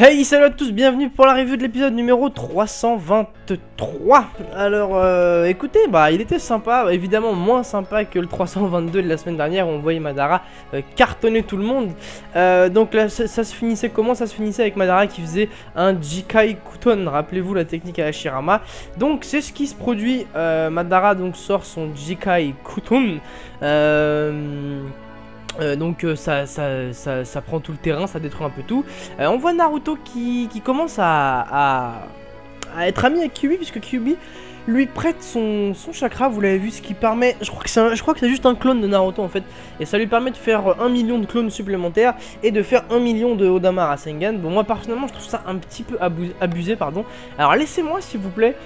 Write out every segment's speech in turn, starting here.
Hey, salut à tous, bienvenue pour la review de l'épisode numéro 323. Alors, écoutez, il était sympa, évidemment moins sympa que le 322 de la semaine dernière où on voyait Madara cartonner tout le monde. Donc là, ça se finissait comment? Ça se finissait avec Madara qui faisait un Jikai Kuton, rappelez-vous la technique à Hashirama. Donc c'est ce qui se produit, Madara donc sort son Jikai Kuton. Donc ça prend tout le terrain, ça détruit un peu tout. On voit Naruto qui commence à être ami avec Kyuubi, puisque Kyuubi lui prête son chakra, vous l'avez vu, ce qui permet, je crois que c'est juste un clone de Naruto en fait, et ça lui permet de faire 1 million de clones supplémentaires et de faire 1 million de Odama Rasengan. Bon, moi personnellement je trouve ça un petit peu abusé, pardon. Alors laissez-moi s'il vous plaît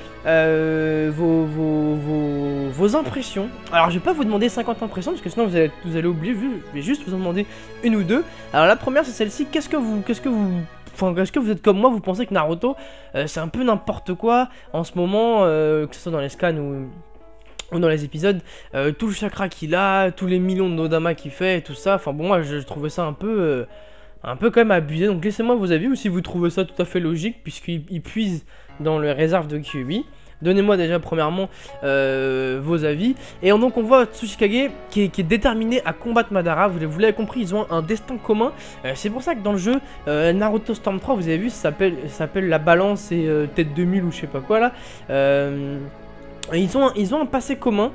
vos impressions. Alors je vais pas vous demander 50 impressions parce que sinon vous allez oublier, je vais juste vous en demander une ou deux. Alors la première c'est celle-ci, est-ce que vous êtes comme moi, vous pensez que Naruto c'est un peu n'importe quoi en ce moment, que ce soit dans les scans ou dans les épisodes, tout le chakra qu'il a, tous les millions de Nodama qu'il fait et tout ça, enfin bon, moi je trouvais ça un peu quand même abusé. Donc laissez-moi vos avis, ou si vous trouvez ça tout à fait logique puisqu'il puise dans les réserves de Kyuubi. Donnez-moi déjà premièrement vos avis. Et donc on voit Tsuchikage qui est déterminé à combattre Madara. Vous l'avez compris, ils ont un destin commun. C'est pour ça que dans le jeu Naruto Storm 3, vous avez vu, ça s'appelle la balance et tête 2000 ou je sais pas quoi là. Ils ont un passé commun.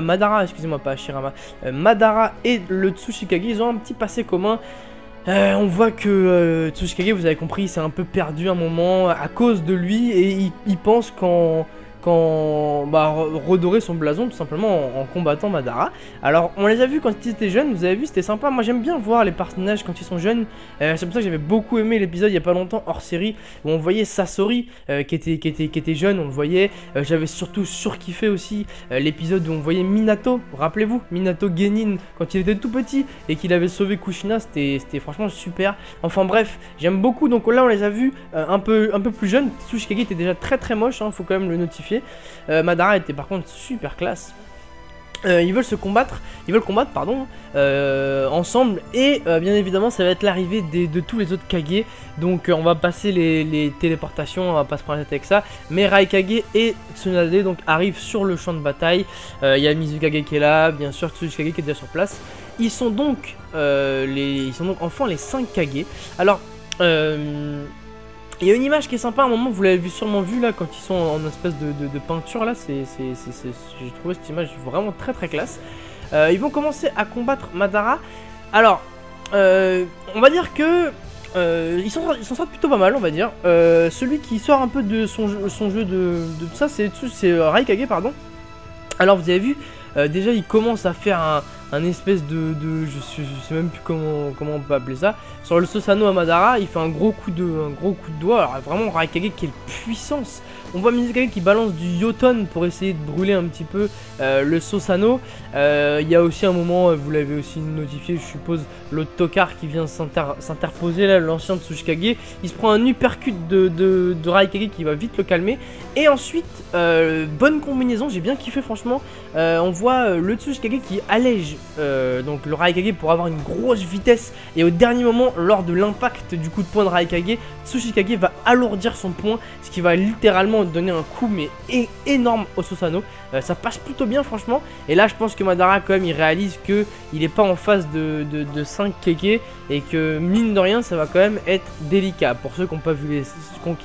Madara, excusez-moi, pas Hashirama. Madara et le Tsuchikage, ils ont un petit passé commun. On voit que Tsuchikage, vous avez compris, il s'est un peu perdu un moment à cause de lui, et il pense redorer son blason tout simplement en combattant Madara. Alors on les a vus quand ils étaient jeunes, vous avez vu, c'était sympa. Moi j'aime bien voir les personnages quand ils sont jeunes. C'est pour ça que j'avais beaucoup aimé l'épisode il y a pas longtemps hors série où on voyait Sasori qui était jeune, on le voyait. J'avais surtout surkiffé aussi l'épisode où on voyait Minato. Rappelez-vous, Minato Genin quand il était tout petit et qu'il avait sauvé Kushina, c'était franchement super. Enfin bref, j'aime beaucoup. Donc là on les a vus un peu plus jeunes. Tsuchikage était déjà très moche, hein, faut quand même le notifier. Madara était par contre super classe. Ils veulent combattre ensemble, et bien évidemment ça va être l'arrivée de tous les autres Kage. Donc on va passer les téléportations, on va pas se prendre la tête avec ça, mais Raikage et Tsunade donc arrivent sur le champ de bataille. Il y a Mizukage qui est là, bien sûr Tsuchikage qui est déjà sur place. Ils sont donc enfin les 5 Kage. Alors il y a une image qui est sympa à un moment, vous l'avez sûrement vu là quand ils sont en espèce de peinture là, j'ai trouvé cette image vraiment très classe. Ils vont commencer à combattre Madara. Alors, on va dire que ils s'en sortent plutôt pas mal, on va dire. Celui qui sort un peu de son jeu de tout ça, c'est Raikage, pardon. Alors vous avez vu, déjà il commence à faire un espèce je sais même plus comment on peut appeler ça. Sur le Susanoo à Madara, il fait un gros coup de doigt. Alors vraiment Raikage, quelle puissance. On voit Mizukage qui balance du Yoton pour essayer de brûler un petit peu le Susanoo. Il y a aussi un moment, vous l'avez aussi notifié, je suppose, l'autre Tokar qui vient s'interposer là, l'ancien Tsuchikage. Il se prend un uppercut de Raikage qui va vite le calmer. Et ensuite, bonne combinaison, j'ai bien kiffé franchement. On voit le Tsuchikage qui allège donc le Raikage pour avoir une grosse vitesse, et au dernier moment, lors de l'impact du coup de poing de Raikage, Tsuchikage va alourdir son poing, ce qui va littéralement donner un coup mais énorme au Susanoo. Ça passe plutôt bien franchement, et là je pense que Madara quand même il réalise que il est pas en face de 5 Keke, et que mine de rien ça va quand même être délicat. Pour ceux qui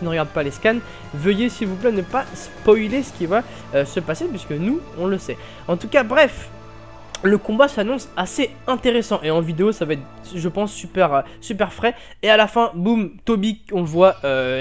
ne regardent pas les scans, veuillez s'il vous plaît ne pas spoiler ce qui va se passer, puisque nous on le sait. En tout cas bref, le combat s'annonce assez intéressant, et en vidéo ça va être, je pense, super frais. Et à la fin, boum, Tobi, on le voit,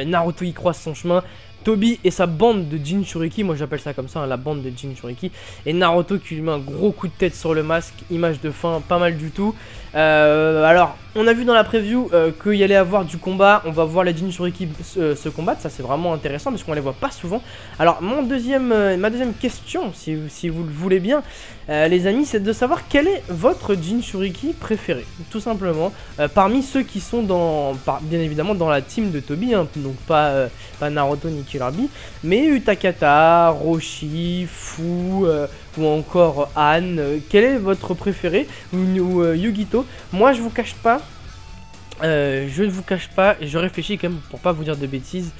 Naruto il croise son chemin. Tobi et sa bande de Jinchuriki, moi j'appelle ça comme ça, hein, la bande de Jinchuriki. Et Naruto qui lui met un gros coup de tête sur le masque, image de fin, pas mal du tout. Alors, on a vu dans la preview qu'il y allait avoir du combat, on va voir les Jinchuriki se combattre, ça c'est vraiment intéressant parce qu'on les voit pas souvent. Alors, ma deuxième question, si vous le voulez bien, les amis, c'est de savoir quel est votre Jinchuriki préféré, tout simplement, parmi ceux qui sont bien évidemment dans la team de Tobi, hein, donc pas Naruto ni Kirabi, mais Utakata, Roshi, Fu, ou encore Anne. Quel est votre préféré, ou Yugito? Moi je vous cache pas, je ne vous cache pas, et je réfléchis quand même pour pas vous dire de bêtises,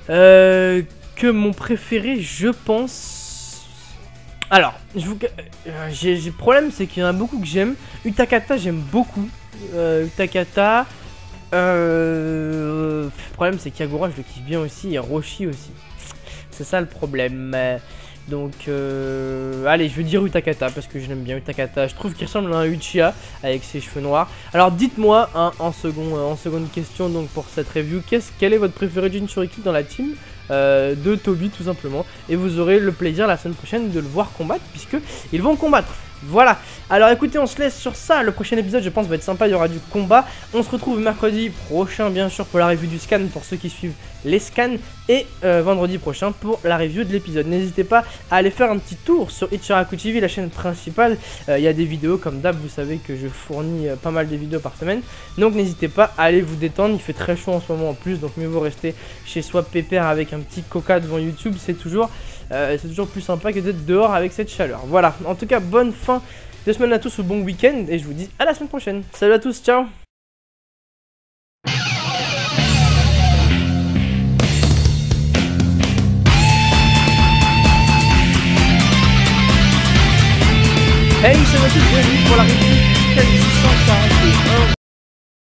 que mon préféré, je pense... Alors, le problème, c'est qu'il y en a beaucoup que j'aime. Utakata, j'aime beaucoup. Utakata... le problème, c'est qu'Yagura, je le kiffe bien aussi, et Roshi aussi. C'est ça le problème. Donc, allez, je vais dire Utakata parce que je l'aime bien. Utakata, je trouve qu'il ressemble à un Uchiha avec ses cheveux noirs. Alors, dites-moi, hein, en seconde question, donc pour cette review, quel est votre préféré Jinchuriki dans la team de Toby, tout simplement. Et vous aurez le plaisir la semaine prochaine de le voir combattre, puisque ils vont combattre. Voilà, alors écoutez, on se laisse sur ça. Le prochain épisode, je pense, va être sympa. Il y aura du combat. On se retrouve mercredi prochain, bien sûr, pour la review du scan, pour ceux qui suivent les scans. Et vendredi prochain pour la review de l'épisode. N'hésitez pas à aller faire un petit tour sur Ichiraku TV, la chaîne principale. Il y a des vidéos, comme d'hab, vous savez que je fournis pas mal de vidéos par semaine. Donc n'hésitez pas à aller vous détendre. Il fait très chaud en ce moment en plus, donc mieux vaut rester chez soi pépère avec un petit coca devant YouTube. C'est toujours plus sympa que d'être dehors avec cette chaleur. Voilà, en tout cas, bonne fin de semaine à tous ou bon week-end. Et je vous dis à la semaine prochaine. Salut à tous, ciao. Hey, salut à tous, bienvenue pour la review du scan 640.